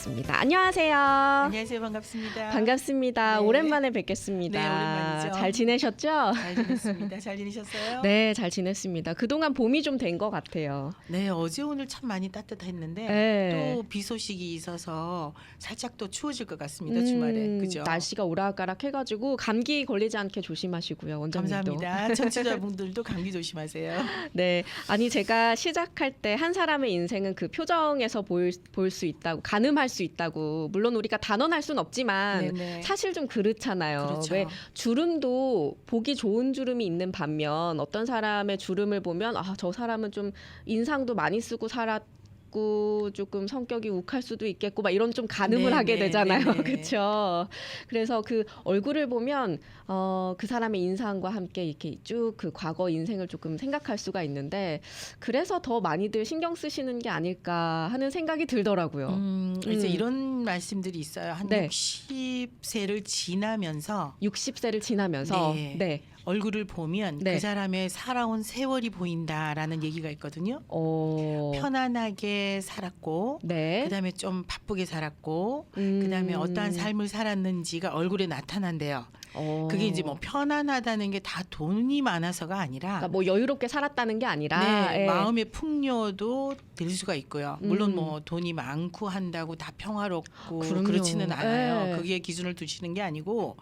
반갑습니다. 안녕하세요. 안녕하세요. 반갑습니다. 반갑습니다. 네. 오랜만에 뵙겠습니다. 네, 오랜만이죠. 잘 지내셨죠? 잘 지냈습니다. 잘 지내셨어요? 네, 잘 지냈습니다. 그동안 봄이 좀 된 것 같아요. 네, 어제 오늘 참 많이 따뜻했는데 네. 또 비 소식이 있어서 살짝 또 추워질 것 같습니다. 주말에. 그죠? 날씨가 오락가락 해가지고 감기 걸리지 않게 조심하시고요. 원장님도. 감사합니다. 청취자분들도 감기 조심하세요. 네, 아니 제가 시작할 때 한 사람의 인생은 그 표정에서 볼 수 있다고, 가늠할 수 있다고. 물론 우리가 단언할 수는 없지만 네네. 사실 좀 그렇잖아요. 그렇죠. 왜 주름도 보기 좋은 주름이 있는 반면 어떤 사람의 주름을 보면 아, 저 사람은 좀 인상도 많이 쓰고 살았고 조금 성격이 욱할 수도 있겠고 막 이런 좀 가늠을 네네, 하게 되잖아요. 네네. 그렇죠. 그래서 그 얼굴을 보면 그 사람의 인상과 함께 이렇게 쭉 그 과거 인생을 조금 생각할 수가 있는데 그래서 더 많이들 신경 쓰시는 게 아닐까 하는 생각이 들더라고요. 이제 이런 말씀들이 있어요. 한 네. 60세를 지나면서 60세를 지나면서 네. 네. 얼굴을 보면 네. 그 사람의 살아온 세월이 보인다라는 얘기가 있거든요. 어, 편안하게 살았고 네. 그다음에 좀 바쁘게 살았고 그다음에 어떠한 삶을 살았는지가 얼굴에 나타난대요. 그게 이제 뭐 편안하다는 게 다 돈이 많아서가 아니라 그러니까 뭐 여유롭게 살았다는 게 아니라 네, 예. 마음의 풍요도 될 수가 있고요. 물론 음. 뭐 돈이 많고 한다고 다 평화롭고 그럼요. 그렇지는 않아요. 예. 그게 기준을 두시는 게 아니고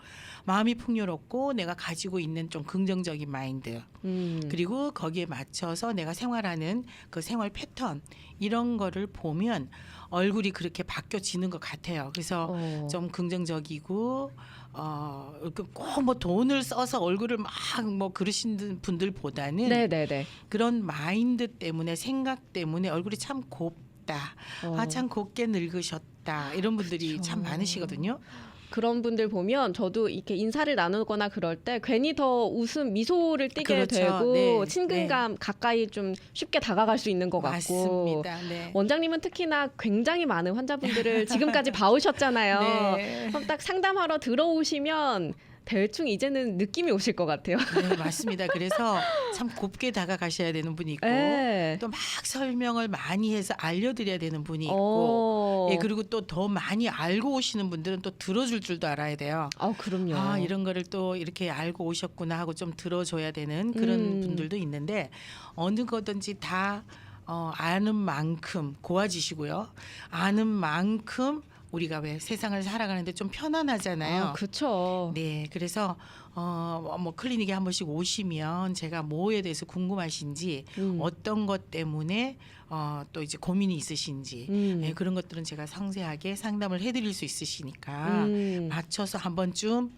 마음이 풍요롭고 내가 가지고 있는 좀 긍정적인 마인드 그리고 거기에 맞춰서 내가 생활하는 그 생활 패턴 이런 거를 보면 얼굴이 그렇게 바뀌어지는 것 같아요. 그래서 좀 긍정적이고 꼭 뭐 돈을 써서 얼굴을 막 뭐 그러신 분들보다는 네네네. 그런 마인드 때문에 생각 때문에 얼굴이 참 곱다. 아, 참 곱게 늙으셨다. 이런 분들이 그쵸. 참 많으시거든요. 그런 분들 보면 저도 이렇게 인사를 나누거나 그럴 때 괜히 더 웃음 미소를 띠게 그렇죠. 되고 네. 친근감 가까이 좀 쉽게 다가갈 수 있는 것 같고 맞습니다. 네. 원장님은 특히나 굉장히 많은 환자분들을 지금까지 봐오셨잖아요. 네. 그럼 딱 상담하러 들어오시면 대충 이제는 느낌이 오실 것 같아요. 네, 맞습니다. 그래서 참 곱게 다가가셔야 되는 분이 있고 네. 또 막 설명을 많이 해서 알려드려야 되는 분이 있고 어. 예, 그리고 또 더 많이 알고 오시는 분들은 또 들어줄 줄도 알아야 돼요. 그럼요. 아, 이런 거를 또 이렇게 알고 오셨구나 하고 좀 들어줘야 되는 그런 분들도 있는데 어느 거든지 다 아는 만큼 고와지시고요. 아는 만큼 우리가 왜 세상을 살아가는데 좀 편안하잖아요. 그렇죠. 네, 그래서 뭐 클리닉에 한 번씩 오시면 제가 뭐에 대해서 궁금하신지 어떤 것 때문에 또 이제 고민이 있으신지 네, 그런 것들은 제가 상세하게 상담을 해드릴 수 있으시니까 맞춰서 한 번쯤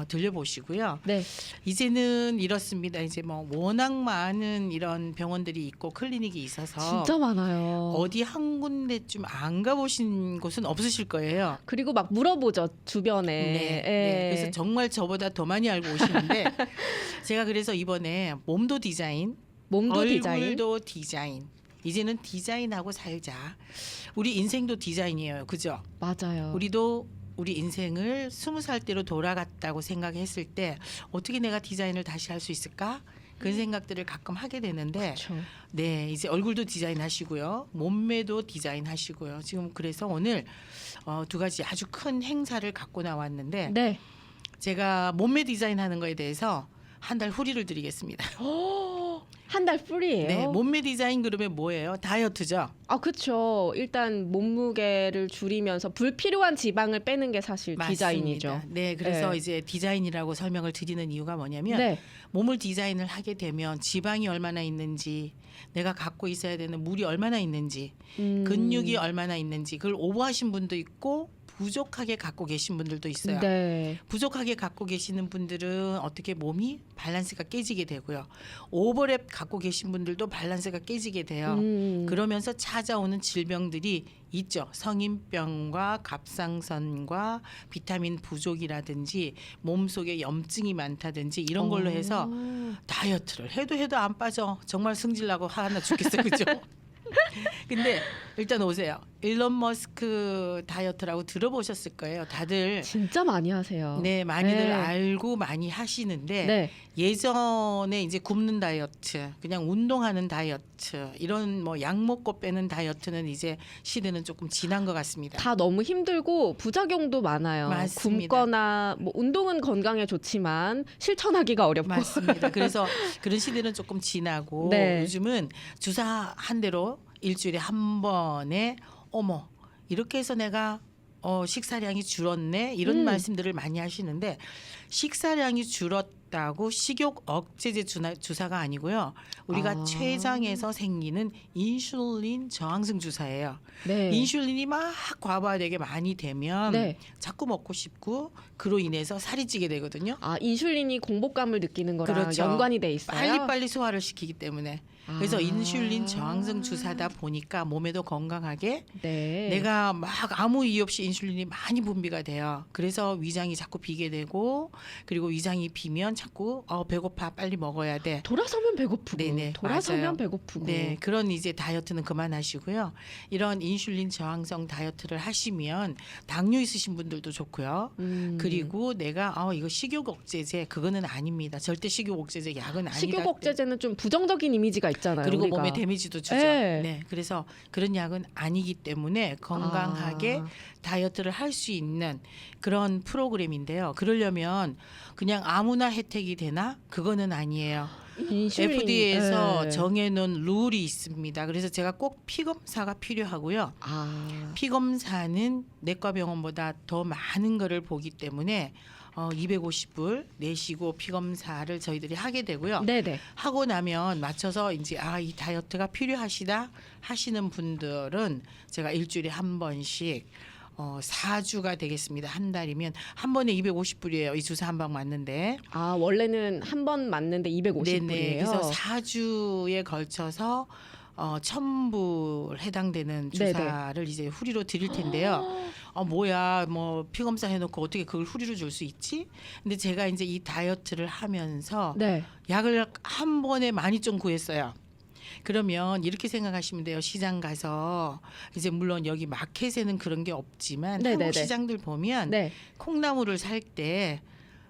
들려보시고요. 네. 이제는 이렇습니다. 이제 뭐 워낙 많은 이런 병원들이 있고 클리닉이 있어서 진짜 많아요. 어디 한 군데쯤 안 가보신 곳은 없으실 거예요. 그리고 막 물어보죠 주변에. 네, 예. 네. 그래서 정말 저보다 더 많이 알고 오시는데 제가 그래서 이번에 몸도 디자인, 몸도 디자인. 얼굴도 디자인. 이제는 디자인하고 살자. 우리 인생도 디자인이에요, 그죠? 맞아요. 우리 인생을 20살 때로 돌아갔다고 생각했을 때 어떻게 내가 디자인을 다시 할 수 있을까? 그런 생각들을 가끔 하게 되는데 그렇죠. 네, 이제 얼굴도 디자인하시고요. 몸매도 디자인하시고요. 지금 그래서 오늘 두 가지 아주 큰 행사를 갖고 나왔는데 네. 제가 몸매 디자인하는 거에 대해서 한 달 후리를 드리겠습니다. 한 달 풀이에요. 네, 몸매 디자인 그러면 뭐예요? 다이어트죠. 그렇죠. 일단 몸무게를 줄이면서 불필요한 지방을 빼는 게 사실 디자인이죠. 네, 그래서 네. 이제 디자인이라고 설명을 드리는 이유가 뭐냐면 네. 몸을 디자인을 하게 되면 지방이 얼마나 있는지, 내가 갖고 있어야 되는 물이 얼마나 있는지, 근육이 얼마나 있는지 그걸 오버하신 분도 있고 부족하게 갖고 계신 분들도 있어요. 네. 부족하게 갖고 계시는 분들은 어떻게 몸이 밸런스가 깨지게 되고요. 오버랩 갖고 계신 분들도 밸런스가 깨지게 돼요. 그러면서 찾아오는 질병들이 있죠. 성인병과 갑상선과 비타민 부족이라든지 몸속에 염증이 많다든지 이런 걸로 해서 다이어트를 해도 안 빠져. 정말 승질나고 하나 죽겠어. 그죠? 근데 일단 오세요. 일론 머스크 다이어트라고 들어보셨을 거예요. 다들 진짜 많이 하세요. 네, 많이들 네. 알고 많이 하시는데 네. 예전에 이제 굶는 다이어트, 그냥 운동하는 다이어트, 이런 뭐 약 먹고 빼는 다이어트는 이제 시대는 조금 지난 것 같습니다. 다 너무 힘들고 부작용도 많아요. 맞습니다. 굶거나 뭐 운동은 건강에 좋지만 실천하기가 어렵고. 맞습니다. 그래서 그런 시대는 조금 지나고 네. 요즘은 주사 한 대로 일주일에 한 번에 어머 이렇게 해서 내가 식사량이 줄었네 이런 말씀들을 많이 하시는데 식사량이 줄었다고 식욕 억제제 주사가 아니고요. 우리가 췌장에서 생기는 인슐린 저항성 주사예요. 네. 인슐린이 막 과부하되게 많이 되면 네. 자꾸 먹고 싶고 그로 인해서 살이 찌게 되거든요. 아, 인슐린이 공복감을 느끼는 거랑 그렇죠. 연관이 돼 있어요. 빨리빨리 소화를 시키기 때문에 그래서 아. 인슐린 저항성 주사다 보니까 몸에도 건강하게 네. 내가 막 아무 이유 없이 인슐린이 많이 분비가 돼요. 그래서 위장이 자꾸 비게 되고 그리고 위장이 비면 자꾸 배고파 빨리 먹어야 돼. 돌아서면 배고프고 네네, 돌아서면 맞아요. 배고프고. 네, 그런 이제 다이어트는 그만하시고요. 이런 인슐린 저항성 다이어트를 하시면 당뇨 있으신 분들도 좋고요. 그리고 내가 이거 식욕 억제제 그거는 아닙니다. 절대 식욕 억제제 약은 아니다. 식욕 억제제는 좀 부정적인 이미지가 있잖아요. 그리고 우리가. 몸에 데미지도 주죠. 네. 네, 그래서 그런 약은 아니기 때문에 건강하게 아. 다이어트를 할 수 있는 그런 프로그램인데요. 그러려면 그냥 아무나 혜택이 되나? 그거는 아니에요. 인슐린. FDA에서 네. 정해놓은 룰이 있습니다. 그래서 제가 꼭 피검사가 필요하고요. 아. 피검사는 내과병원보다 더 많은 거를 보기 때문에 250불 내시고 피검사를 저희들이 하게 되고요. 네네. 하고 나면 맞춰서 이제 이 다이어트가 필요하시다 하시는 분들은 제가 일주일에 한 번씩 4주가 되겠습니다. 한 달이면 한 번에 250불이에요. 이 주사 한 방 맞는데. 아, 원래는 한 번 맞는데 250불이에요. 네네. 그래서 4주에 걸쳐서 1,000불 해당되는 주사를 이제 후리로 드릴 텐데요. 뭐야, 뭐 피검사 해놓고 어떻게 그걸 후리로 줄 수 있지? 근데 제가 이제 이 다이어트를 하면서 네. 약을 한 번에 많이 좀 구했어요. 그러면 이렇게 생각하시면 돼요. 시장 가서 이제 물론 여기 마켓에는 그런 게 없지만 네네네. 한국 시장들 보면 네. 콩나물을 살 때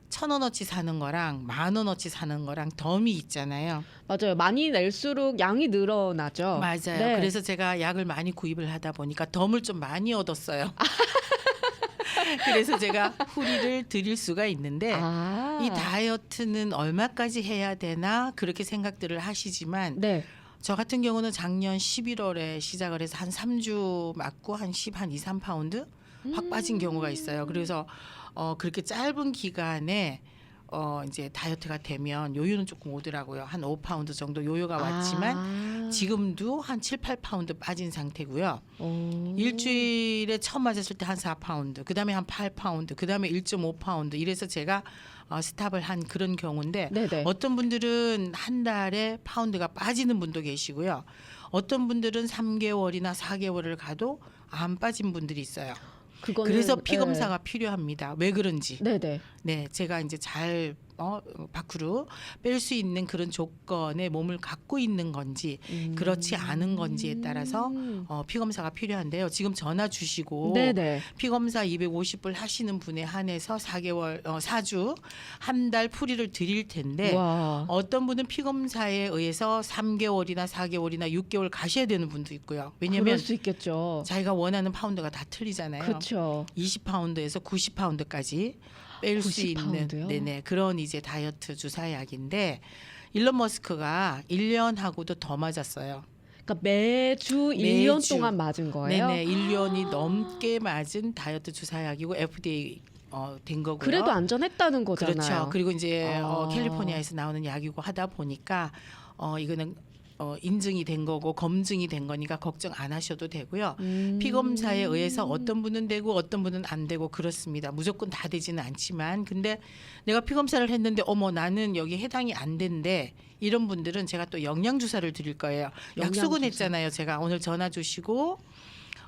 1,000원어치 사는 거랑 10,000원어치 사는 거랑 덤이 있잖아요. 맞아요. 많이 낼수록 양이 늘어나죠. 맞아요. 네. 그래서 제가 약을 많이 구입을 하다 보니까 덤을 좀 많이 얻었어요. 그래서 제가 후리를 드릴 수가 있는데 이 다이어트는 얼마까지 해야 되나 그렇게 생각들을 하시지만 네. 저 같은 경우는 작년 11월에 시작을 해서 한 3주 맞고 한 2, 3파운드 확 빠진 경우가 있어요. 그래서 그렇게 짧은 기간에 이제 다이어트가 되면 요요는 조금 오더라고요. 한 5파운드 정도 요요가 왔지만 지금도 한 7, 8파운드 빠진 상태고요. 일주일에 처음 맞았을 때 한 4파운드, 그다음에 한 8파운드, 그다음에 1.5파운드 이래서 제가 스탑을 한 그런 경우인데 네네. 어떤 분들은 한 달에 파운드가 빠지는 분도 계시고요. 어떤 분들은 3개월이나 4개월을 가도 안 빠진 분들이 있어요. 그거는 그래서 피검사가 필요합니다. 왜 그런지. 네네. 네, 제가 이제 잘 밖으로 뺄 수 있는 그런 조건의 몸을 갖고 있는 건지 그렇지 않은 건지에 따라서 피검사가 필요한데요. 지금 전화 주시고 네네. 피검사 250불 하시는 분에 한해서 4주 한 달 풀이를 드릴 텐데 와. 어떤 분은 피검사에 의해서 3개월이나 4개월이나 6개월 가셔야 되는 분도 있고요. 왜냐하면 그럴 수 있겠죠. 자기가 원하는 파운드가 다 틀리잖아요. 그렇죠. 20파운드에서 90파운드까지 뺄 수 90 있는 파운드요? 네네 그런 이제 다이어트 주사약인데 일론 머스크가 1년하고도 더 맞았어요. 그러니까 매주 1년 동안 맞은 거예요. 네네 1년이 넘게 맞은 다이어트 주사약이고 FDA 된 거고요. 그래도 안전했다는 거잖아요. 그렇죠. 그리고 이제 아. 캘리포니아에서 나오는 약이고 하다 보니까 이거는 인증이 된 거고 검증이 된 거니까 걱정 안 하셔도 되고요. 피검사에 의해서 어떤 분은 되고 어떤 분은 안 되고 그렇습니다. 무조건 다 되지는 않지만 근데 내가 피검사를 했는데 어머 나는 여기 해당이 안 된대. 이런 분들은 제가 또 영양 주사를 드릴 거예요. 약속은 영양주사. 했잖아요. 제가 오늘 전화 주시고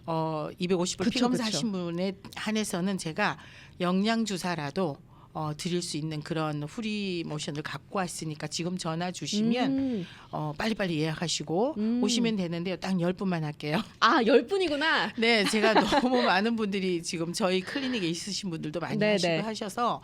250불 그쵸, 피검사 그쵸. 하신 분에 한해서는 제가 영양 주사라도 드릴 수 있는 그런 후리 모션을 갖고 왔으니까 지금 전화 주시면 빨리빨리 예약하시고 오시면 되는데요. 딱 10분만 할게요. 아, 10분이구나. 네, 제가 너무 많은 분들이 지금 저희 클리닉에 있으신 분들도 많이 네네. 하시고 하셔서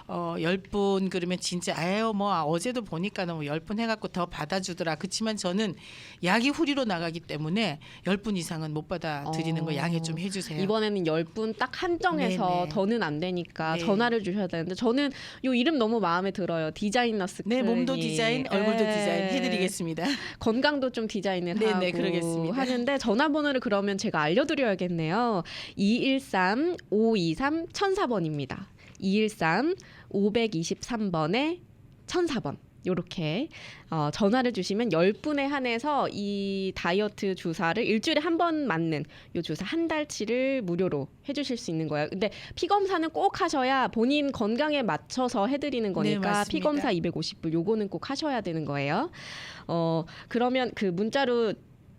10분 그러면 진짜 아유 뭐 어제도 보니까 너무 10분 해갖고 더 받아주더라. 그렇지만 저는 약이 후리로 나가기 때문에 10분 이상은 못 받아드리는 거 양해 좀 해주세요. 이번에는 10분 딱 한정해서 네네. 더는 안 되니까 네. 전화를 주셔야 되는데 저는 요 이름 너무 마음에 들어요. 디자이너스 네, 클리닉. 몸도 디자인, 얼굴도 디자인 해드리겠습니다. 건강도 좀 디자인을 네네, 하고 그러겠습니다. 하는데 전화번호를 그러면 제가 알려드려야겠네요. 213-523-1004번입니다. 213-523번에 1004번. 요렇게 전화를 주시면 10분에 한해서 이 다이어트 주사를 일주일에 한 번 맞는 요 주사 한 달치를 무료로 해주실 수 있는 거예요. 근데 피검사는 꼭 하셔야 본인 건강에 맞춰서 해드리는 거니까 맞습니다. 피검사 250불 요거는 꼭 하셔야 되는 거예요. 그러면 그 문자로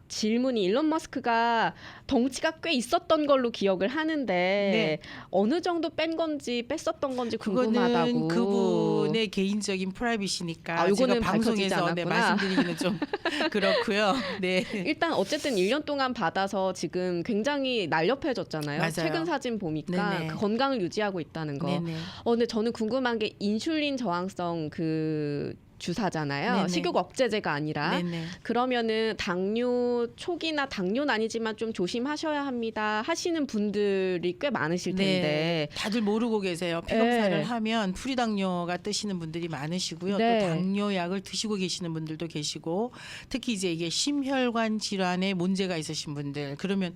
질문이 일론 머스크가 덩치가 꽤 있었던 걸로 기억을 하는데 네. 어느 정도 뺀 건지 뺐었던 건지 그거는 궁금하다고. 그분의 개인적인 프라이빗이니까 요거는 제가 밝혀지지 방송에서 네, 않았구나. 말씀드리기는 좀 그렇고요. 네. 일단 어쨌든 1년 동안 받아서 지금 굉장히 날렵해졌잖아요. 맞아요. 최근 사진 보니까 네네. 그 건강을 유지하고 있다는 거. 네네. 근데 저는 궁금한 게 인슐린 저항성 그 주사잖아요. 네네. 식욕 억제제가 아니라. 네네. 그러면은 당뇨 초기나 당뇨는 아니지만 좀 조심하셔야 합니다 하시는 분들이 꽤 많으실 텐데. 다들 모르고 계세요. 피검사를 네. 하면 풀이당뇨가 뜨시는 분들이 많으시고요. 네. 또 당뇨약을 드시고 계시는 분들도 계시고 특히 이제 이게 심혈관 질환에 문제가 있으신 분들 그러면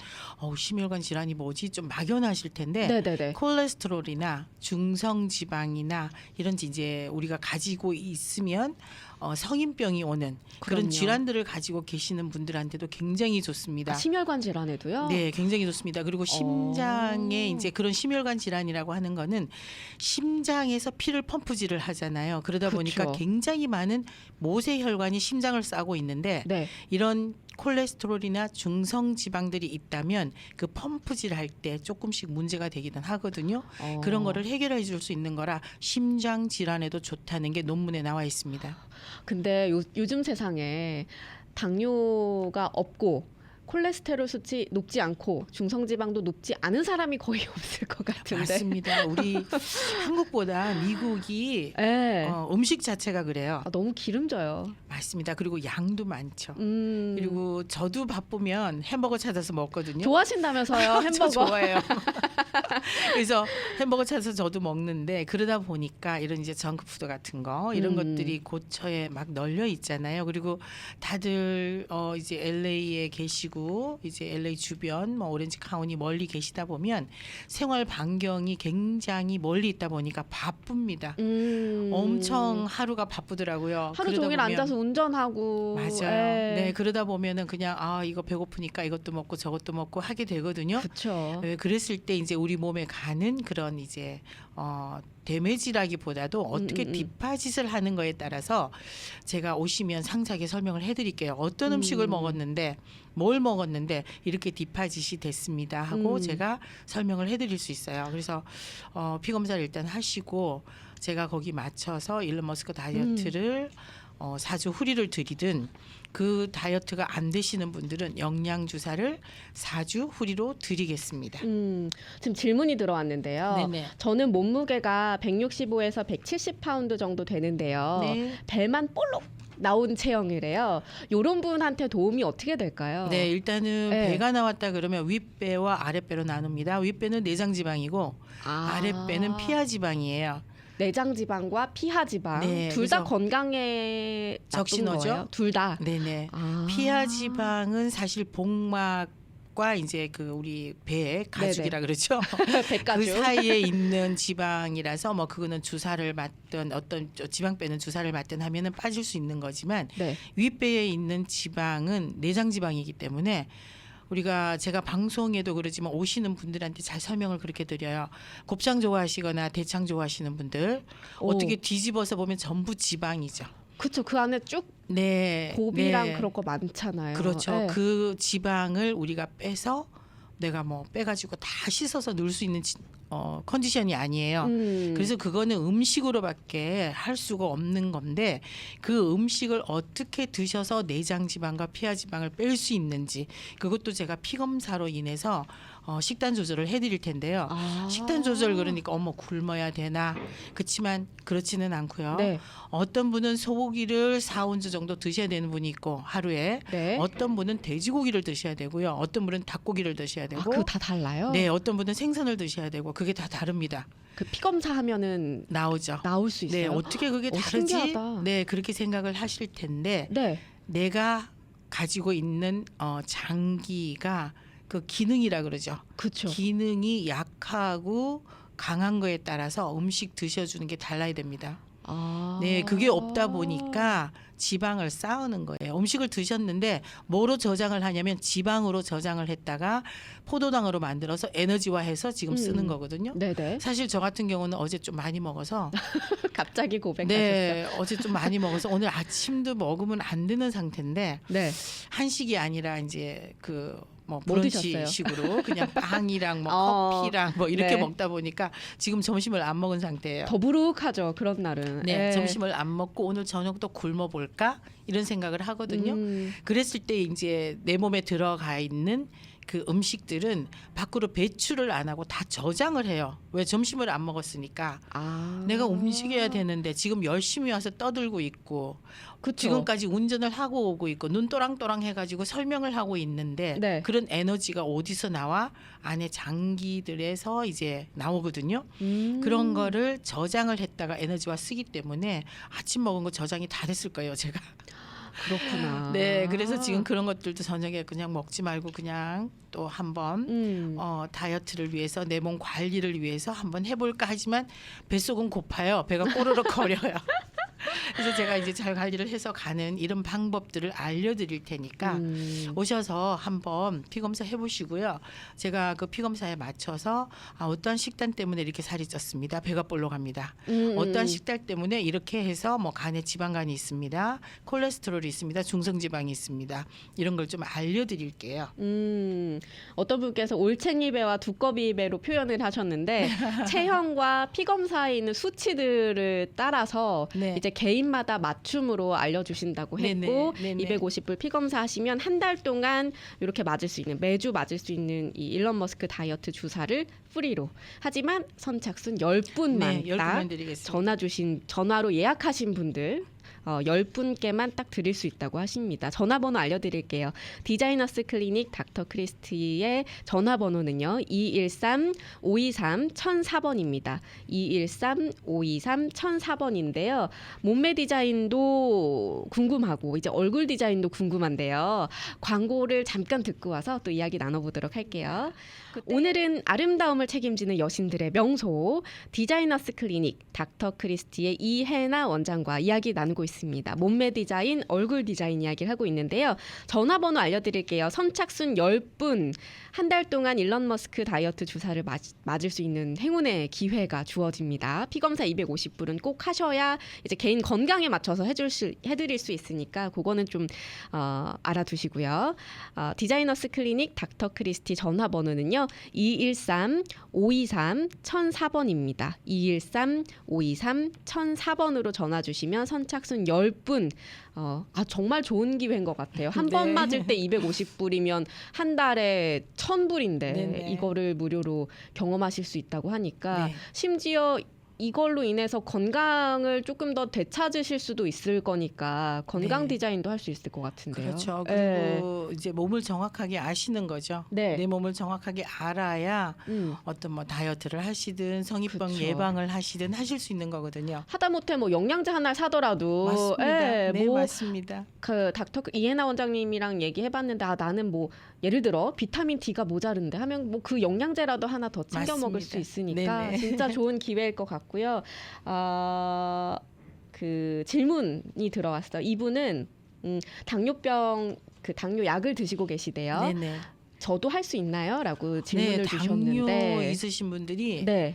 심혈관 질환이 뭐지 좀 막연하실 텐데 네네네. 콜레스테롤이나 중성지방이나 이런 이제 우리가 가지고 있으면 성인병이 오는 그런 그럼요. 질환들을 가지고 계시는 분들한테도 굉장히 좋습니다. 심혈관 질환에도요? 네, 굉장히 좋습니다. 그리고 심장에 이제 그런 심혈관 질환이라고 하는 거는 심장에서 피를 펌프질을 하잖아요. 그러다 보니까 그쵸. 굉장히 많은 모세혈관이 심장을 싸고 있는데 네. 이런 콜레스테롤이나 중성 지방들이 있다면 그 펌프질 할 때 조금씩 문제가 되기는 하거든요. 그런 거를 해결해 줄 수 있는 거라 심장 질환에도 좋다는 게 논문에 나와 있습니다. 근데 요즘 세상에 당뇨가 없고 콜레스테롤 수치 높지 않고 중성지방도 높지 않은 사람이 거의 없을 것 같은데. 맞습니다. 우리 한국보다 미국이 네. 음식 자체가 그래요. 너무 기름져요. 맞습니다. 그리고 양도 많죠. 음. 그리고 저도 바쁘면 햄버거 찾아서 먹거든요. 좋아하신다면서요, 저 햄버거. 좋아해요. 그래서 햄버거 찾아서 저도 먹는데 그러다 보니까 이런 이제 정크푸드 같은 거 이런 것들이 고처에 막 널려 있잖아요. 그리고 다들 이제 LA에 계시고 이제 LA 주변 뭐 오렌지 카운티 멀리 계시다 보면 생활 반경이 굉장히 멀리 있다 보니까 바쁩니다. 엄청 하루가 바쁘더라고요. 하루 그러다 종일 보면 앉아서 운전하고. 맞아요. 예. 네, 그러다 보면은 그냥 이거 배고프니까 이것도 먹고 저것도 먹고 하게 되거든요. 그렇죠. 그랬을 때 이제 우리 몸에 가는 그런 이제 데미지라기보다도 어떻게 뒷바짓을 하는 거에 따라서 제가 오시면 상세하게 설명을 해드릴게요. 어떤 음식을 먹었는데 뭘 먹었는데 이렇게 뒷바짓이 됐습니다 하고 제가 설명을 해드릴 수 있어요. 그래서 피검사를 일단 하시고 제가 거기 맞춰서 일론 머스크 다이어트를 4주 후리를 드리든 그 다이어트가 안 되시는 분들은 영양 주사를 4주 후리로 드리겠습니다. 지금 질문이 들어왔는데요. 네네. 저는 몸무게가 165에서 170파운드 정도 되는데요. 네. 배만 볼록 나온 체형이래요. 이런 분한테 도움이 어떻게 될까요? 네, 일단은 네. 배가 나왔다 그러면 윗배와 아랫배로 나눕니다. 윗배는 내장 지방이고 아랫배는 피하 지방이에요. 내장 지방과 피하 지방 네, 둘 다 그래서 건강에 나쁜 적신호죠? 거예요? 둘 다. 네네. 피하 지방은 사실 복막과 이제 그 우리 배 가죽이라 그러죠. 배가죽. 그 사이에 있는 지방이라서 뭐 그거는 주사를 맞든 어떤 지방 빼는 주사를 맞든 하면은 빠질 수 있는 거지만 네. 윗배에 있는 지방은 내장 지방이기 때문에 우리가 제가 방송에도 그러지만 오시는 분들한테 잘 설명을 그렇게 드려요. 곱창 좋아하시거나 대창 좋아하시는 분들 어떻게 뒤집어서 보면 전부 지방이죠. 그렇죠. 그 안에 쭉 네, 고비랑 네. 그런 거 많잖아요. 그렇죠. 네. 그 지방을 우리가 빼서 내가 뭐 빼가지고 다 씻어서 넣을 수 있는 컨디션이 아니에요. 그래서 그거는 음식으로밖에 할 수가 없는 건데 그 음식을 어떻게 드셔서 내장 지방과 피하 지방을 뺄 수 있는지 그것도 제가 피 검사로 인해서 식단 조절을 해드릴 텐데요. 아. 식단 조절 그러니까 어머 굶어야 되나? 그렇지만 그렇지는 않고요. 네. 어떤 분은 소고기를 4온즈 정도 드셔야 되는 분이 있고 하루에 네. 어떤 분은 돼지고기를 드셔야 되고요. 어떤 분은 닭고기를 드셔야 되고 그거 다 달라요? 네, 어떤 분은 생선을 드셔야 되고 그게 다 다릅니다. 그 피 검사하면은 나오죠. 나올 수 있어요? 네, 어떻게 그게 다르지? 신기하다. 네, 그렇게 생각을 하실 텐데 네. 내가 가지고 있는 장기가 그 기능이라 그러죠. 그렇죠. 기능이 약하고 강한 거에 따라서 음식 드셔주는 게 달라야 됩니다. 아. 네, 그게 없다 보니까 지방을 쌓는 거예요. 음식을 드셨는데 뭐로 저장을 하냐면 지방으로 저장을 했다가 포도당으로 만들어서 에너지화해서 지금 쓰는 거거든요. 네네. 사실 저 같은 경우는 어제 좀 많이 먹어서 갑자기 고백하셨어요. 네, 어제 좀 많이 먹어서 오늘 아침도 먹으면 안 되는 상태인데 네. 한식이 아니라 이제 뭐 뭐 브런치 드셨어요? 식으로 그냥 빵이랑 뭐 커피랑 뭐 네. 이렇게 먹다 보니까 지금 점심을 안 먹은 상태예요. 더부룩하죠. 그런 날은. 네, 점심을 안 먹고 오늘 저녁도 굶어 볼까 이런 생각을 하거든요. 그랬을 때 이제 내 몸에 들어가 있는 그 음식들은 밖으로 배출을 안 하고 다 저장을 해요. 왜 점심을 안 먹었으니까. 아. 내가 움직여야 되는데 지금 열심히 와서 떠들고 있고 그쵸. 지금까지 운전을 하고 오고 있고 눈 또랑또랑 해가지고 설명을 하고 있는데 네. 그런 에너지가 어디서 나와? 안에 장기들에서 이제 나오거든요. 그런 거를 저장을 했다가 에너지화 쓰기 때문에 아침 먹은 거 저장이 다 됐을 거예요, 제가. 그렇구나. 네, 그래서 지금 그런 것들도 저녁에 그냥 먹지 말고 그냥 또 한번 다이어트를 위해서 내 몸 관리를 위해서 한번 해볼까 하지만 뱃속은 고파요. 배가 꼬르륵 거려요. 그래서 제가 이제 잘 관리를 해서 가는 이런 방법들을 알려드릴 테니까 오셔서 한번 피검사 해보시고요. 제가 그 피검사에 맞춰서 어떠한 식단 때문에 이렇게 살이 쪘습니다. 배가 볼록합니다. 어떠한 식단 때문에 이렇게 해서 뭐 간에 지방간이 있습니다. 콜레스테롤이 있습니다. 중성지방이 있습니다. 이런 걸 좀 알려드릴게요. 어떤 분께서 올챙이 배와 두꺼비 배로 표현을 하셨는데 체형과 피검사에 있는 수치들을 따라서 네. 이제 개인마다 맞춤으로 알려주신다고 했고 네네. 250불 피검사 하시면 한 달 동안 이렇게 맞을 수 있는 매주 맞을 수 있는 이 일론 머스크 다이어트 주사를 프리로 하지만 선착순 10분만 네, 딱 10분만 드리겠습니다. 전화로 예약하신 분들 10분께만 딱 드릴 수 있다고 하십니다. 전화번호 알려드릴게요. 디자이너스 클리닉 닥터 크리스티의 전화번호는요. 213-523-1004번입니다. 213-523-1004번인데요. 몸매 디자인도 궁금하고 이제 얼굴 디자인도 궁금한데요. 광고를 잠깐 듣고 와서 또 이야기 나눠보도록 할게요. 오늘은 아름다움을 책임지는 여신들의 명소 디자이너스 클리닉 닥터 크리스티의 이혜나 원장과 이야기 나누고 있습니다. 몸매 디자인, 얼굴 디자인 이야기를 하고 있는데요. 전화번호 알려드릴게요. 선착순 10분 한 달 동안 일론 머스크 다이어트 주사를 맞을 수 있는 행운의 기회가 주어집니다. 피검사 250불은 꼭 하셔야 이제 개인 건강에 맞춰서 해드릴 수 있으니까 그거는 좀 알아두시고요. 디자이너스 클리닉 닥터 크리스티 전화번호는요. 213-523-1004번입니다. 213-523-1004번으로 전화 주시면 선착순 10분 정말 좋은 기회인 것 같아요. 한 번 네. 맞을 때 250불이면 한 달에 1000불인데 네네. 이거를 무료로 경험하실 수 있다고 하니까 네. 심지어 이걸로 인해서 건강을 조금 더 되찾으실 수도 있을 거니까 건강 네. 디자인도 할 수 있을 것 같은데요. 그렇죠. 네. 그리고 이제 몸을 정확하게 아시는 거죠. 네. 내 몸을 정확하게 알아야 음. 어떤 뭐 다이어트를 하시든 성인병 그쵸. 예방을 하시든 하실 수 있는 거거든요. 하다못해 뭐 영양제 하나를 사더라도 맞습니다. 예, 네, 뭐 맞습니다. 그 닥터 이해나 원장님이랑 얘기해봤는데 나는 뭐 예를 들어 비타민 D가 모자른데 하면 뭐 그 영양제라도 하나 더 챙겨 맞습니다. 먹을 수 있으니까 네네. 진짜 좋은 기회일 것 같고요. 그 질문이 들어왔어요. 이분은 당뇨병 그 당뇨 약을 드시고 계시대요. 네네. 저도 할 수 있나요?라고 질문을 네, 당뇨 주셨는데 있으신 분들이 네.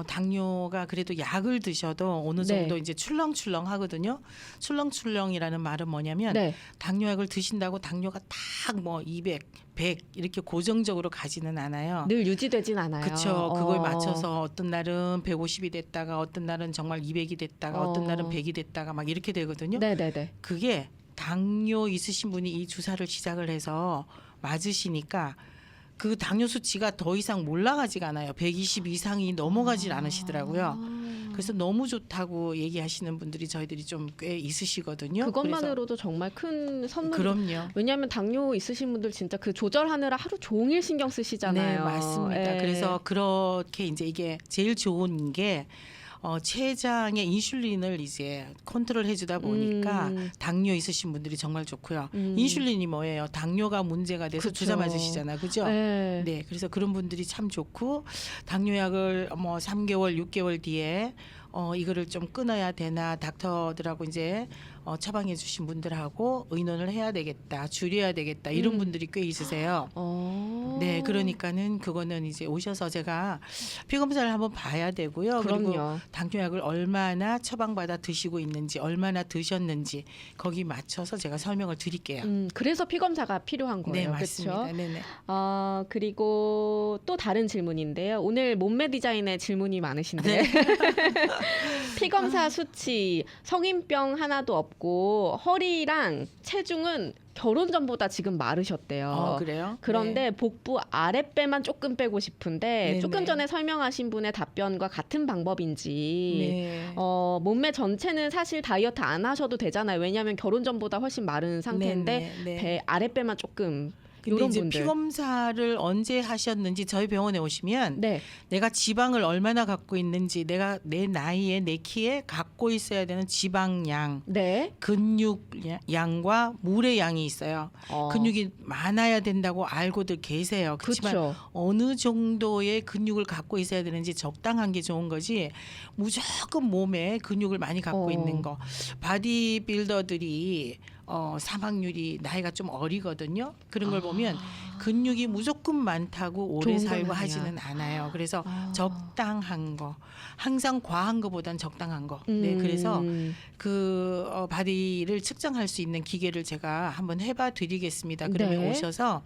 당뇨가 그래도 약을 드셔도 어느 정도 네. 이제 출렁출렁 하거든요. 출렁출렁이라는 말은 뭐냐면 네. 당뇨약을 드신다고 당뇨가 딱 뭐 200, 100 이렇게 고정적으로 가지는 않아요. 늘 유지되진 않아요. 그렇죠. 그거에 맞춰서 어떤 날은 150이 됐다가 어떤 날은 정말 200이 됐다가 어떤 날은 100이 됐다가 막 이렇게 되거든요. 네네네. 그게 당뇨 있으신 분이 이 주사를 시작을 해서 맞으시니까 그 당뇨 수치가 더 이상 올라가지가 않아요. 120 이상이 넘어가질 않으시더라고요. 그래서 너무 좋다고 얘기하시는 분들이 저희들이 좀 꽤 있으시거든요. 그것만으로도 정말 큰 선물. 그럼요. 왜냐하면 당뇨 있으신 분들 진짜 그 조절하느라 하루 종일 신경 쓰시잖아요. 네, 맞습니다. 예. 그래서 그렇게 이제 이게 제일 좋은 게 췌장의 인슐린을 이제 컨트롤 해주다 보니까 당뇨 있으신 분들이 정말 좋고요. 인슐린이 뭐예요? 당뇨가 문제가 돼서 그쵸. 주사 맞으시잖아요, 그죠? 네. 네, 그래서 그런 분들이 참 좋고 당뇨약을 뭐 3개월, 6개월 뒤에 이거를 좀 끊어야 되나 닥터들하고 이제 처방해 주신 분들하고 의논을 해야 되겠다, 줄여야 되겠다 이런 분들이 꽤 있으세요. 네, 그러니까는 그거는 이제 오셔서 제가 피 검사를 한번 봐야 되고요. 그리고 그럼요. 당뇨약을 얼마나 처방받아 드시고 있는지, 얼마나 드셨는지 거기 맞춰서 제가 설명을 드릴게요. 그래서 피 검사가 필요한 거예요. 네, 맞습니다. 그렇죠? 네네. 그리고 또 다른 질문인데요. 오늘 몸매 디자인에 질문이 많으신데 피 검사 수치 성인병 하나도 없고 허리랑 체중은 결혼 전보다 지금 마르셨대요. 그래요? 그런데 복부 아랫배만 조금 빼고 싶은데 네네. 조금 전에 설명하신 분의 답변과 같은 방법인지 네. 몸매 전체는 사실 다이어트 안 하셔도 되잖아요. 왜냐하면 결혼 전보다 훨씬 마른 상태인데 네, 네. 배 아랫배만 조금 근데 이런 이제 분들. 피 검사를 언제 하셨는지 저희 병원에 오시면 네. 내가 지방을 얼마나 갖고 있는지, 내가 내 나이에 내 키에 갖고 있어야 되는 지방량, 네. 근육량과 물의 양이 있어요. 근육이 많아야 된다고 알고들 계세요. 그렇지만 그렇죠. 어느 정도의 근육을 갖고 있어야 되는지 적당한 게 좋은 거지 무조건 몸에 근육을 많이 갖고 있는 거. 바디빌더들이 사망률이 나이가 좀 어리거든요. 그런 걸 보면 근육이 무조건 많다고 오래 좋은 건 살고 아니야. 하지는 않아요. 그래서 적당한 거, 항상 과한 거보단 적당한 거. 네, 그래서 그 바디를 측정할 수 있는 기계를 제가 한번 해봐 드리겠습니다. 그러면 네. 오셔서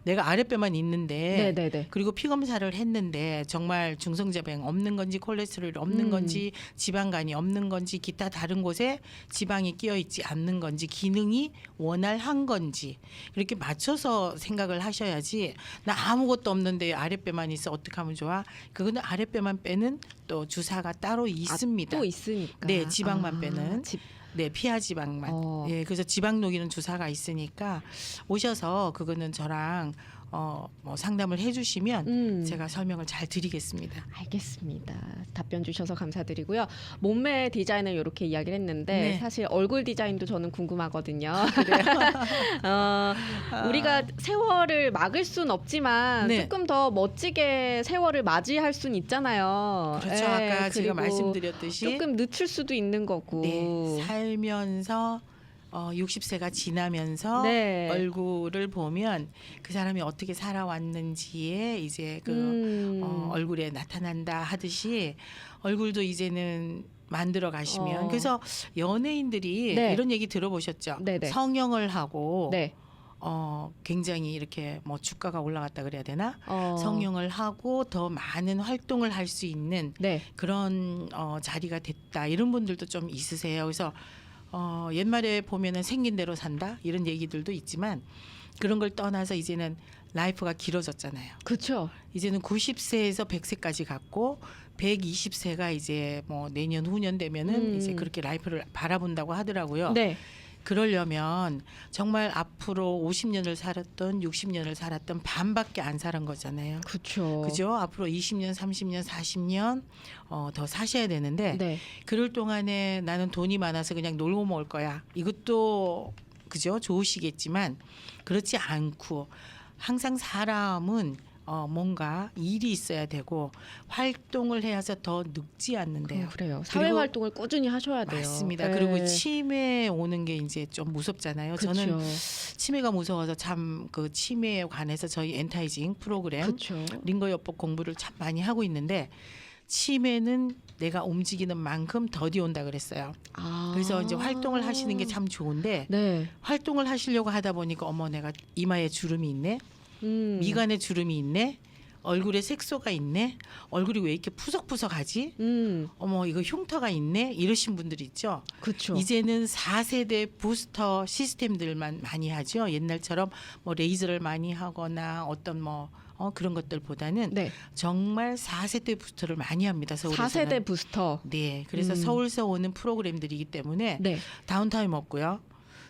내가 아랫배만 있는데 네네네. 그리고 피 검사를 했는데 정말 중성지방 없는 건지 콜레스테롤이 없는 건지 지방간이 없는 건지 기타 다른 곳에 지방이 끼어 있지 않는 건지 기능이 원활한 건지 이렇게 맞춰서 생각을 하셔야지 나 아무것도 없는데 아랫배만 있어 어떻게 하면 좋아? 그거는 아랫배만 빼는 또 주사가 따로 있습니다. 또 있으니까. 네, 지방만 빼는. 집. 네, 피하 지방만. 예, 그래서 지방 녹이는 주사가 있으니까 오셔서 그거는 저랑 뭐 상담을 해주시면 제가 설명을 잘 드리겠습니다. 알겠습니다. 답변 주셔서 감사드리고요. 몸매 디자인을 이렇게 이야기를 했는데 네. 사실 얼굴 디자인도 저는 궁금하거든요. 우리가 세월을 막을 순 없지만 네. 조금 더 멋지게 세월을 맞이할 순 있잖아요. 그렇죠. 예, 아까 제가 그리고 말씀드렸듯이 조금 늦출 수도 있는 거고. 네, 살면서 60세가 지나면서 네. 얼굴을 보면 그 사람이 어떻게 살아왔는지에 이제 그 얼굴에 나타난다 하듯이 얼굴도 이제는 만들어 가시면 그래서 연예인들이 네. 이런 얘기 들어보셨죠? 네네. 성형을 하고 네. 굉장히 이렇게 뭐 주가가 올라갔다 그래야 되나? 어. 성형을 하고 더 많은 활동을 할 수 있는 네. 그런 자리가 됐다 이런 분들도 좀 있으세요. 그래서 옛말에 보면은 생긴 대로 산다 이런 얘기들도 있지만 그런 걸 떠나서 이제는 라이프가 길어졌잖아요. 그렇죠. 이제는 90세에서 100세까지 갔고 120세가 이제 뭐 내년 후년 되면은 이제 그렇게 라이프를 바라본다고 하더라고요. 네. 그러려면 정말 앞으로 50년을 살았던 60년을 살았던 반밖에 안 살은 거잖아요. 그렇죠. 그죠? 앞으로 20년, 30년, 40년 더 사셔야 되는데 네. 그럴 동안에 나는 돈이 많아서 그냥 놀고 먹을 거야. 이것도 그죠? 좋으시겠지만 그렇지 않고 항상 사람은 뭔가 일이 있어야 되고 활동을 해야서 더 늙지 않는데요. 그래요. 사회 그리고 활동을 꾸준히 하셔야 돼요. 맞습니다. 네. 그리고 치매 오는 게 이제 좀 무섭잖아요. 그쵸. 저는 치매가 무서워서 참 그 치매에 관해서 저희 엔타이징 프로그램 그렇죠. 링거요법 공부를 참 많이 하고 있는데 치매는 내가 움직이는 만큼 더디 온다 그랬어요. 그래서 이제 활동을 하시는 게 참 좋은데 네. 활동을 하시려고 하다 보니까 어머 내가 이마에 주름이 있네, 미간에 주름이 있네, 얼굴에 색소가 있네, 얼굴이 왜 이렇게 푸석푸석하지? 어머 이거 흉터가 있네, 이러신 분들 있죠. 그렇죠. 이제는 4세대 부스터 시스템들만 많이 하죠. 옛날처럼 뭐 레이저를 많이 하거나 어떤 뭐 그런 것들보다는 네. 정말 4세대 부스터를 많이 합니다. 서울에서는. 4세대 부스터. 네, 그래서 서울서 오는 프로그램들이기 때문에 네. 다운타임 없고요.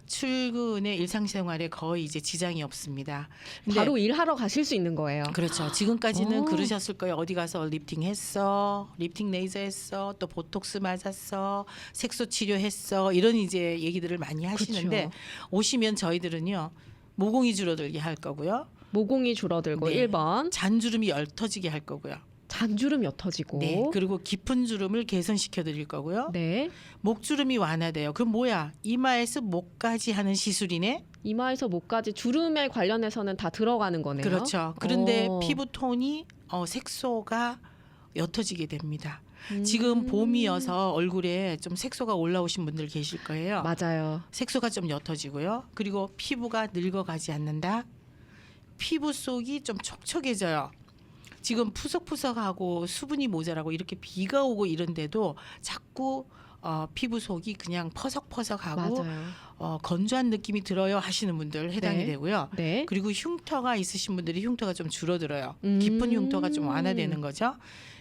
출근의 일상생활에 거의 이제 지장이 없습니다. 근데 바로 일하러 가실 수 있는 거예요. 그렇죠. 지금까지는 어. 그러셨을 거예요. 어디 가서 리프팅 했어, 리프팅 레이저 했어, 또 보톡스 맞았어, 색소 치료했어, 이런 이제 얘기들을 많이 하시는데 그렇죠. 오시면 저희들은요 모공이 줄어들게 할 거고요, 모공이 줄어들고 네. 1번 잔주름이 옅어지게 할 거고요. 잔주름 옅어지고 네, 그리고 깊은 주름을 개선시켜 드릴 거고요. 네. 목주름이 완화돼요. 그럼 뭐야? 이마에서 목까지 하는 시술이네. 이마에서 목까지 주름에 관련해서는 다 들어가는 거네요. 그렇죠. 그런데 어. 피부 톤이 색소가 옅어지게 됩니다. 지금 봄이어서 얼굴에 좀 색소가 올라오신 분들 계실 거예요. 맞아요. 색소가 좀 옅어지고요. 그리고 피부가 늙어가지 않는다. 피부 속이 좀 촉촉해져요. 지금 푸석푸석하고 수분이 모자라고 이렇게 비가 오고 이런데도 자꾸 피부 속이 그냥 퍼석퍼석하고 맞아요. 건조한 느낌이 들어요 하시는 분들 해당이 네. 되고요. 네. 그리고 흉터가 있으신 분들이 흉터가 좀 줄어들어요. 깊은 흉터가 좀 완화되는 거죠.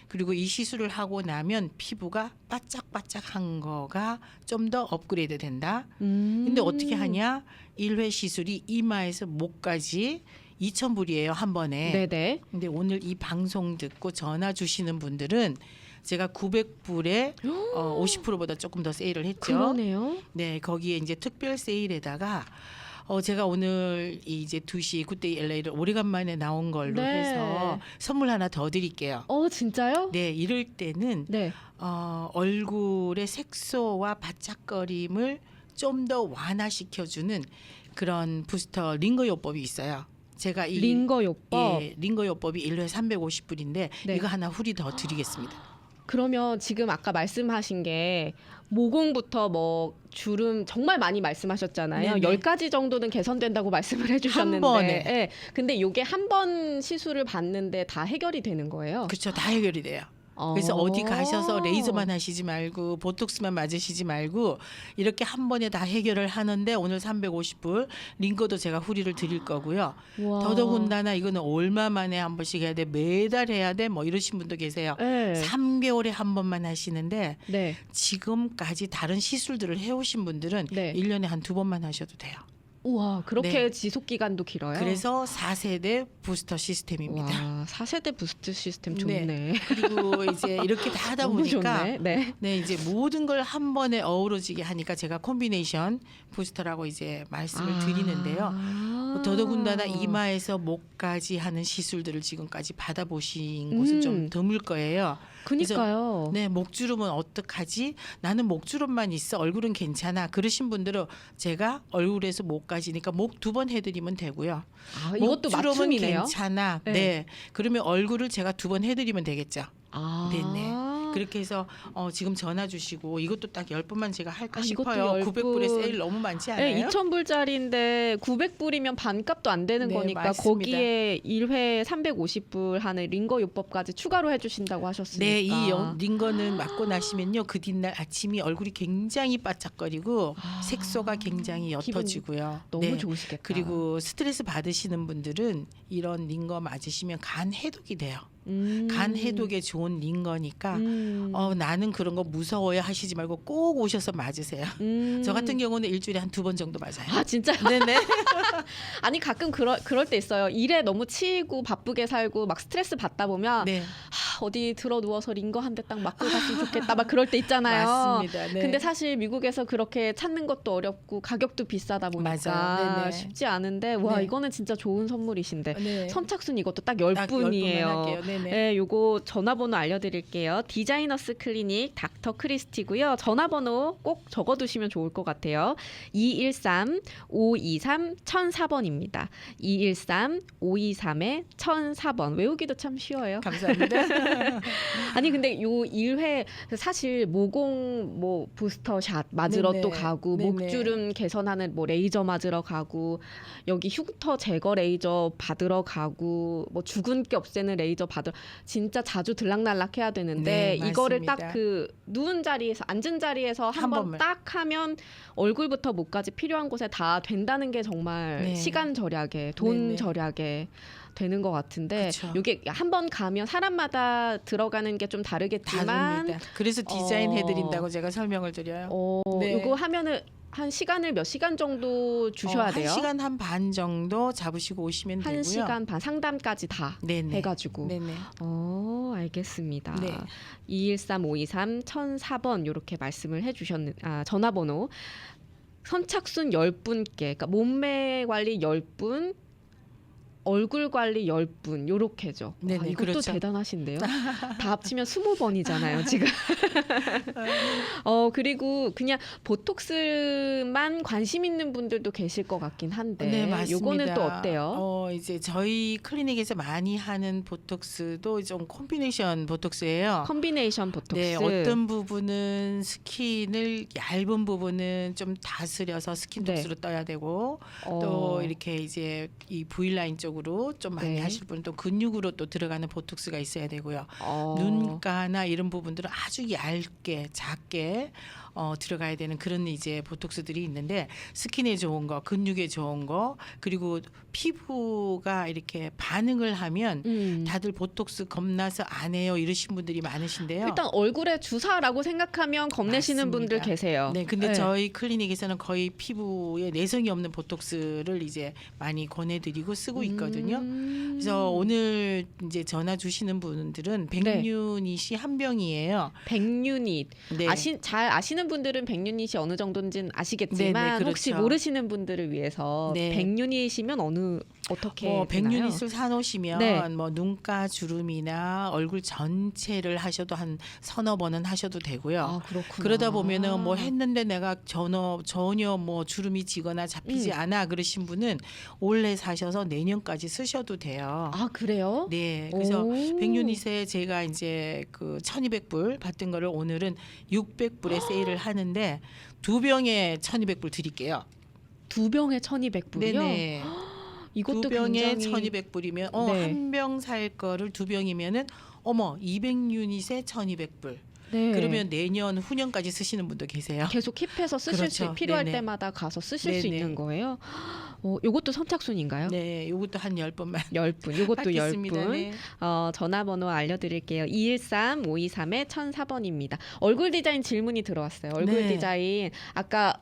그리고 이 시술을 하고 나면 피부가 바짝바짝한 거가 좀 더 업그레이드 된다. 근데 어떻게 하냐? 1회 시술이 이마에서 목까지 2,000불이에요 한 번에. 네네. 근데 오늘 이 방송 듣고 전화 주시는 분들은 제가 900불에 50%보다 조금 더 세일을 했죠. 그러네요. 네, 거기에 이제 특별 세일에다가 제가 오늘 이제 2시 굿데이 LA를 오래간만에 나온 걸로 네. 해서 선물 하나 더 드릴게요. 진짜요? 네, 이럴 때는 네. 얼굴의 색소와 바짝거림을 좀 더 완화시켜주는 그런 부스터 링거 요법이 있어요. 제가 이 링거 요법. 예, 링거 요법이 1회 350불인데 네. 이거 하나 후리 더 드리겠습니다. 그러면 지금 아까 말씀하신 게 모공부터 뭐 주름 정말 많이 말씀하셨잖아요. 네네. 10가지 정도는 개선된다고 말씀을 해주셨는데. 한 번에. 예. 근데 이게 한 번 시술을 받는데 다 해결이 되는 거예요. 그렇죠. 다 해결이 돼요. 그래서 어디 가셔서 레이저만 하시지 말고 보톡스만 맞으시지 말고 이렇게 한 번에 다 해결을 하는데 오늘 350불 링거도 제가 후리를 드릴 거고요. 우와. 더더군다나 이거는 얼마 만에 한 번씩 해야 돼, 매달 해야 돼, 뭐 이러신 분도 계세요. 네. 3개월에 한 번만 하시는데 네. 지금까지 다른 시술들을 해오신 분들은 네. 1년에 한 2번만 하셔도 돼요. 우와, 그렇게 네. 지속 기간도 길어요? 그래서 4세대 부스터 시스템입니다. 와, 4세대 부스트 시스템 네. 좋네. 그리고 이제 이렇게 다 하다 너무 보니까 좋네. 네. 네, 이제 모든 걸 한 번에 어우러지게 하니까 제가 콤비네이션 부스터라고 이제 말씀을 드리는데요. 더더군다나 이마에서 목까지 하는 시술들을 지금까지 받아보신 곳은 좀 드물 거예요. 그니까요. 네, 목주름은 어떡하지? 나는 목주름만 있어. 얼굴은 괜찮아. 그러신 분들은 제가 얼굴에서 목까지니까 목 2번 해드리면 되고요. 이것도 목주름은 맞춤이네요. 괜찮아. 네. 네. 그러면 얼굴을 제가 2번 해드리면 되겠죠. 네네. 그렇게 해서 지금 전화 주시고 이것도 딱 10분만 제가 할까 이것도 싶어요. 10 900불에 분. 세일 너무 많지 않아요? 네, 2,000불짜리인데 900불이면 반값도 안 되는 네, 거니까 맞습니다. 거기에 1회 350불 하는 링거 요법까지 추가로 해주신다고 하셨으니까. 네, 이 링거는 맞고 나시면요. 그 뒷날 아침이 얼굴이 굉장히 바짝거리고 색소가 굉장히 옅어지고요. 너무 네. 좋으시겠다. 그리고 스트레스 받으시는 분들은 이런 링거 맞으시면 간 해독이 돼요. 간 해독에 좋은 링거니까 나는 그런 거 무서워요 하시지 말고 꼭 오셔서 맞으세요. 저 같은 경우는 일주일에 한 2번 정도 맞아요. 진짜요? 네네. 아니 가끔 그럴 때 있어요. 일에 너무 치이고 바쁘게 살고 막 스트레스 받다 보면 네. 어디 들어 누워서 링거 한 대 딱 맞고 갔으면 좋겠다 막 그럴 때 있잖아요. 맞습니다. 네. 근데 사실 미국에서 그렇게 찾는 것도 어렵고 가격도 비싸다 보니까 맞아요. 네네. 쉽지 않은데 와 네. 이거는 진짜 좋은 선물이신데 네. 선착순 이것도 딱 딱 10분만 10분이에요. 할게요. 네네. 네, 요거 전화번호 알려드릴게요. 디자이너스 클리닉 닥터 크리스티고요. 전화번호 꼭 적어두시면 좋을 것 같아요. 213-523-1004번입니다. 213-523-1004번. 외우기도 참 쉬워요. 감사합니다. 아니 근데 요 1회 사실 모공 뭐 부스터샷 맞으러 네네. 또 가고 네네. 목주름 개선하는 뭐 레이저 맞으러 가고 여기 흉터 제거 레이저 받으러 가고 뭐 주근깨 없애는 레이저 받으러 진짜 자주 들락날락 해야 되는데 네, 이거를 맞습니다. 딱 그 누운 자리에서 앉은 자리에서 한 한 번 번만. 딱 하면 얼굴부터 목까지 필요한 곳에 다 된다는 게 정말 네. 시간 절약에 돈 네네. 절약에 되는 것 같은데 그쵸. 이게 한 번 가면 사람마다 들어가는 게 좀 다르겠지만 다릅니다. 그래서 디자인 해드린다고 제가 설명을 드려요. 네. 이거 하면은 한 시간을 몇 시간 정도 주셔야 돼요? 1시간 한 반 정도 잡으시고 오시면 되고요. 1시간 반 상담까지 다 네네. 해가지고. 네네. 알겠습니다. 네. 213523 1004번 이렇게 말씀을 해주셨는 전화번호 선착순 10분께 그러니까 몸매 관리 10분 얼굴 관리 10분 요렇게죠. 네네, 이것도 그렇죠. 대단하신데요. 다 합치면 20번이잖아요, 지금. 그리고 그냥 보톡스만 관심 있는 분들도 계실 것 같긴 한데 네, 맞습니다. 요거는 또 어때요? 이제 저희 클리닉에서 많이 하는 보톡스도 좀 콤비네이션 보톡스예요. 컴비네이션 보톡스. 네, 어떤 부분은 스킨을 얇은 부분은 좀 다스려서 스킨 네. 톡스로 떠야 되고 또 이렇게 이제 이 V라인 쪽으로 좀 많이 네. 하실 분은 또 근육으로 또 들어가는 보톡스가 있어야 되고요. 어, 눈가나 이런 부분들은 아주 얇게 작게 들어가야 되는 그런 이제 보톡스들이 있는데 스킨에 좋은 거, 근육에 좋은 거 그리고 피부가 이렇게 반응을 하면 다들 보톡스 겁나서 안 해요 이러신 분들이 많으신데요. 일단 얼굴에 주사라고 생각하면 겁내시는 맞습니다. 분들 계세요. 네, 근데 저희 클리닉에서는 거의 피부에 내성이 없는 보톡스를 이제 많이 권해드리고 쓰고 있거든요. 그래서 오늘 이제 전화 주시는 분들은 백유닛이 한 병이에요. 백유닛. 네. 잘 아시는 분들은 백유닛이 어느 정도인지는 아시겠지만 네네, 그렇죠. 혹시 모르시는 분들을 위해서 네. 백유닛이면 어떻게 되나요? 백유닛을 사놓으시면 네. 뭐 눈가 주름이나 얼굴 전체를 하셔도 한 서너 번은 하셔도 되고요. 그렇구나. 그러다 보면은 뭐 했는데 내가 전혀 뭐 주름이 지거나 잡히지 않아 그러신 분은 올해 사셔서 내년까지 쓰셔도 돼요. 그래요? 네, 그래서 오. 백유닛에 제가 이제 그 1,200불 받던 거를 오늘은 600불에 세일을 하는데 2병에 1,200불 드릴게요. 2병에 1,200불이요? 네네. 이것도 2병에 굉장히 1,200불이면 네. 한 병 살 거를 2병이면은 200유닛에 1,200불. 네. 그러면 내년 후년까지 쓰시는 분도 계세요. 계속 킵해서 쓰실 수 그렇죠. 필요할 네네. 때마다 가서 쓰실 수 네네. 있는 거예요. 요것도 선착순인가요? 네, 요것도 한 10번만 10분. 요것도 받겠습니다. 10분. 네. 전화번호 알려드릴게요. 213-523에 1004번입니다. 얼굴 디자인 질문이 들어왔어요. 얼굴 네. 디자인 아까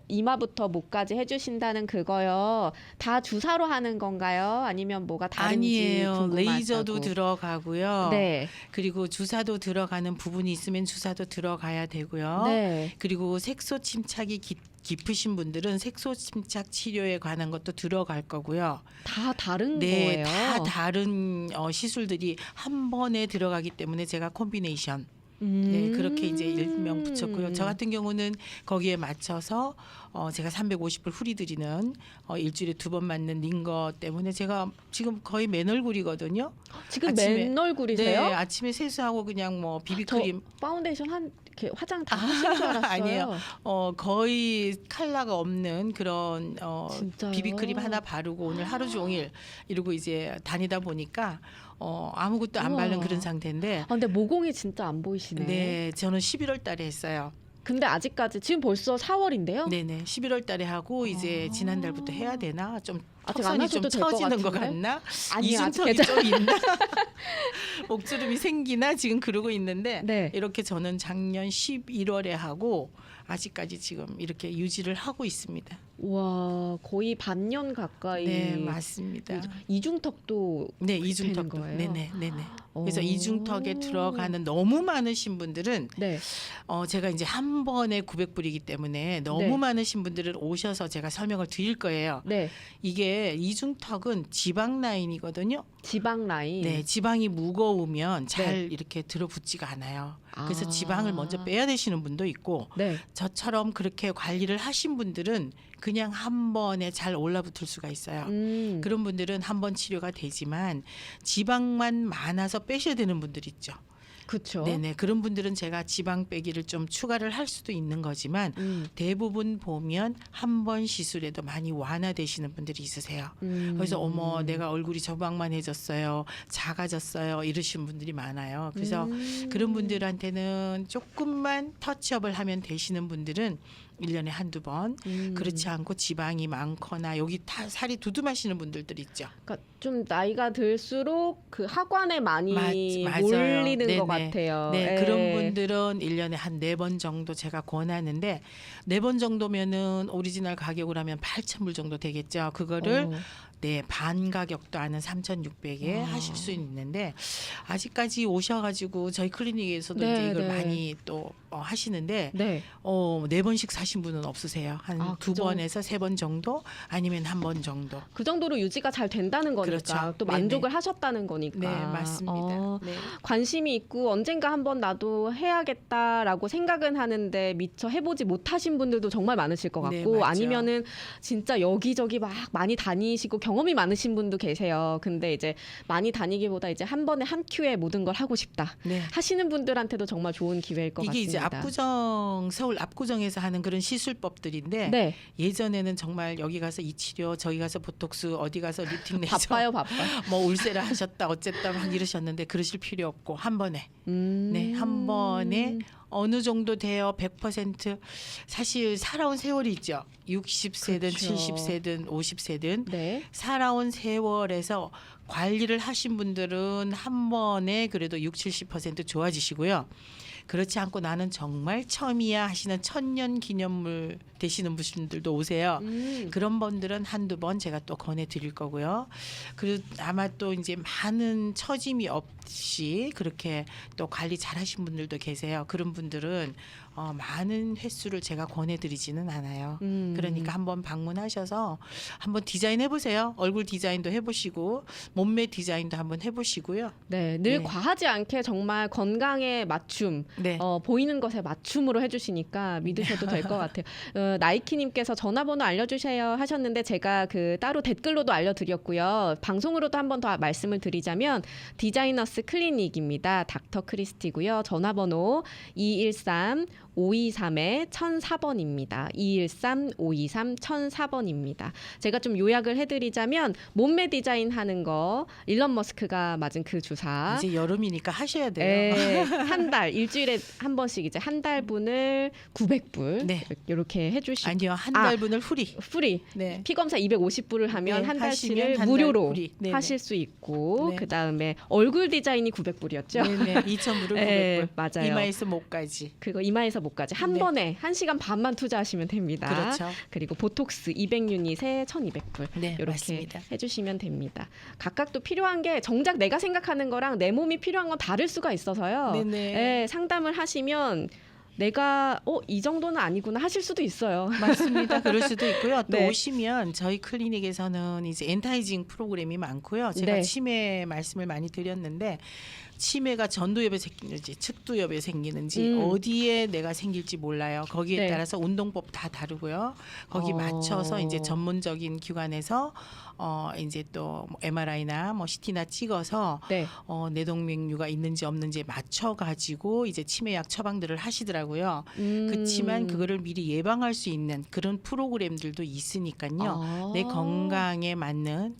이마부터 목까지 해주신다는 그거요. 다 주사로 하는 건가요? 아니면 뭐가 다른지 아니에요. 궁금하다고. 레이저도 들어가고요. 네. 그리고 주사도 들어가는 부분이 있으면 주사도 들어가야 되고요. 네. 그리고 색소 침착이 깊으신 분들은 색소 침착 치료에 관한 것도 들어갈 거고요. 다 다른 네, 거예요. 다 다른 시술들이 한 번에 들어가기 때문에 제가 콤비네이션 네, 그렇게 이제 일명 붙였고요. 저 같은 경우는 거기에 맞춰서 제가 350불 후리 드리는 일주일에 2번 맞는 링거 때문에 제가 지금 거의 맨 얼굴이거든요. 지금 맨 얼굴이세요? 네, 아침에 세수하고 그냥 뭐 비비크림 저 파운데이션 이렇게 화장 다 하신 줄 알았어요. 아니에요. 거의 컬러가 없는 그런 진짜요? 비비크림 하나 바르고 오늘 하루 종일 이러고 이제 다니다 보니까 아무것도 안 우와. 바른 그런 상태인데 근데 모공이 진짜 안 보이시네. 네, 저는 11월 달에 했어요. 근데 아직까지 지금 벌써 4월인데요? 네네, 11월 달에 하고 이제 지난달부터 해야 되나? 좀 아직 안 턱선이 좀 하셔도 될 것 처지는 것 같은데? 같나? 아니, 아직 이중턱이 좀 있나? 목주름이 생기나? 지금 그러고 있는데 네. 이렇게 저는 작년 11월에 하고 아직까지 지금 이렇게 유지를 하고 있습니다. 와, 거의 반년 가까이. 네, 맞습니다. 이중턱도 네, 되는 이중턱도. 거예요? 네네. 그래서 오. 이중턱에 들어가는 너무 많으신 분들은 네. 제가 이제 한 번에 900불이기 때문에 너무 네. 많으신 분들은 오셔서 제가 설명을 드릴 거예요. 네. 이게 이게 이중턱은 지방 라인이거든요. 지방 라인. 네, 지방이 무거우면 잘 이렇게 들어붙지가 않아요. 그래서 지방을 먼저 빼야 되시는 분도 있고 네. 저처럼 그렇게 관리를 하신 분들은 그냥 한 번에 잘 올라붙을 수가 있어요. 그런 분들은 한 번 치료가 되지만 지방만 많아서 빼셔야 되는 분들 있죠. 그렇죠. 네네, 그런 분들은 제가 지방 빼기를 좀 추가를 할 수도 있는 거지만 대부분 보면 한 번 시술에도 많이 완화되시는 분들이 있으세요. 그래서 어머 내가 얼굴이 저방만해졌어요, 작아졌어요 이러신 분들이 많아요. 그래서 그런 분들한테는 조금만 터치업을 하면 되시는 분들은 1년에 한두 번, 그렇지 않고 지방이 많거나 여기 살이 두툼하시는 분들도 있죠. 그러니까 좀 나이가 들수록 그 하관에 많이 맞아요. 몰리는 네네. 것 같아요. 네, 예. 그런 분들은 1년에 한 4번 정도 제가 권하는데 4번 정도면은 오리지널 가격으로 하면 8,000불 정도 되겠죠. 그거를 네, 반 가격도 아는 3,600에 하실 수 있는데 아직까지 오셔가지고 저희 클리닉에서도 네, 이제 이걸 네. 많이 또 하시는데 네. 4번씩 사신 분은 없으세요. 한 그 2번에서 3번 정도 아니면 1번 정도. 그 정도로 유지가 잘 된다는 거니까 그렇죠. 또 만족을 하셨다는 거니까. 네, 맞습니다. 네. 관심이 있고 언젠가 한번 나도 해야겠다라고 생각은 하는데 미처 해보지 못하신 분들도 정말 많으실 것 네, 같고 맞죠. 아니면은 진짜 여기저기 막 많이 다니시고 경험이 많으신 분도 계세요. 근데 이제 많이 다니기보다 이제 한 번에 한 큐에 모든 걸 하고 싶다 네. 하시는 분들한테도 정말 좋은 기회일 것 이게 같습니다. 이제 압구정 서울 압구정에서 하는 그런 시술법들인데 네. 예전에는 정말 여기 가서 이 치료 저기 가서 보톡스 어디 가서 리팅 내서 바빠요, 바빠. 뭐 울세라 하셨다 어쨌다 막 이러셨는데 그러실 필요 없고 한 번에 네, 한 번에 어느 정도 돼요? 100% 사실 살아온 세월이 있죠. 60세든 그렇죠. 70세든 50세든 네. 살아온 세월에서 관리를 하신 분들은 한 번에 그래도 60-70% 좋아지시고요. 그렇지 않고 나는 정말 처음이야 하시는 천년 기념물 되시는 분들도 오세요. 그런 분들은 한두 번 제가 또 권해드릴 거고요. 그리고 아마 또 이제 많은 처짐이 없이 그렇게 또 관리 잘하신 분들도 계세요. 그런 분들은 많은 횟수를 제가 권해드리지는 않아요. 그러니까 한번 방문하셔서 한번 디자인 해보세요. 얼굴 디자인도 해보시고 몸매 디자인도 한번 해보시고요. 네, 늘 네. 과하지 않게 정말 건강에 맞춤, 네. 보이는 것에 맞춤으로 해주시니까 믿으셔도 될 것 같아요. 나이키님께서 전화번호 알려주세요 하셨는데 제가 그 따로 댓글로도 알려드렸고요. 방송으로도 한 번 더 말씀을 드리자면 디자이너스 클리닉입니다. 닥터 크리스티고요. 전화번호 213-523-1004번입니다. 213-523-1004번입니다. 제가 좀 요약을 해드리자면 몸매 디자인 하는 거 일론 머스크가 맞은 그 주사. 이제 여름이니까 하셔야 돼요. 네, 한 달, 일주일에 한 번씩 이제 한 달분을 900불 네. 이렇게 해주시고 아니요, 한 달분을 후리. 프리 네. 피검사 250불을 하면 네, 한 하시면 달치를 한달 무료로 프리. 네네. 하실 수 있고 네. 그 다음에 얼굴 디자인이 900불이었죠. 네네. 2,000불을 네, 900불. 맞아요. 이마에서 목까지. 그거 이마에서 목까지 한 네. 번에 1시간 반만 투자하시면 됩니다. 그렇죠. 그리고 보톡스 200유닛에 1,200불 네, 이렇게 맞습니다. 해주시면 됩니다. 각각 또 필요한 게 정작 내가 생각하는 거랑 내 몸이 필요한 건 다를 수가 있어서요. 네네. 네, 상담을 하시면 내가 이 정도는 아니구나 하실 수도 있어요. 맞습니다. 그럴 수도 있고요. 또 네. 오시면 저희 클리닉에서는 이제 엔타이징 프로그램이 많고요. 제가 네. 치매 말씀을 많이 드렸는데 치매가 전두엽에 생기는지 측두엽에 생기는지 어디에 내가 생길지 몰라요. 거기에 네. 따라서 운동법 다 다르고요. 거기 맞춰서 이제 전문적인 기관에서 이제 또 MRI나 뭐 CT나 찍어서 네. 뇌동맥류가 있는지 없는지 맞춰 가지고 이제 치매약 처방들을 하시더라고요. 그렇지만 그거를 미리 예방할 수 있는 그런 프로그램들도 있으니까요. 내 건강에 맞는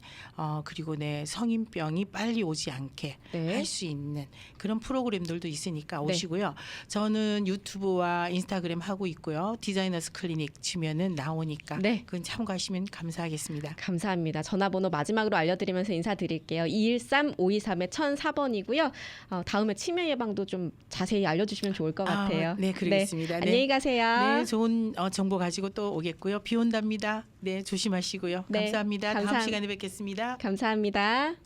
그리고 내 성인병이 빨리 오지 않게 네. 할 수 있는 그런 프로그램들도 있으니까 네. 오시고요. 저는 유튜브와 인스타그램 하고 있고요. 디자이너스 클리닉 치면은 나오니까 네. 그건 참고하시면 감사하겠습니다. 감사합니다. 전화번호 마지막으로 알려드리면서 인사드릴게요. 213-523-1004번이고요. 다음에 치매 예방도 좀 자세히 알려주시면 좋을 것 같아요. 네, 그러겠습니다. 네. 안녕히 가세요. 네, 좋은 정보 가지고 또 오겠고요. 비 온답니다. 네, 조심하시고요. 네, 감사합니다. 다음 감사합니다. 시간에 뵙겠습니다. 감사합니다.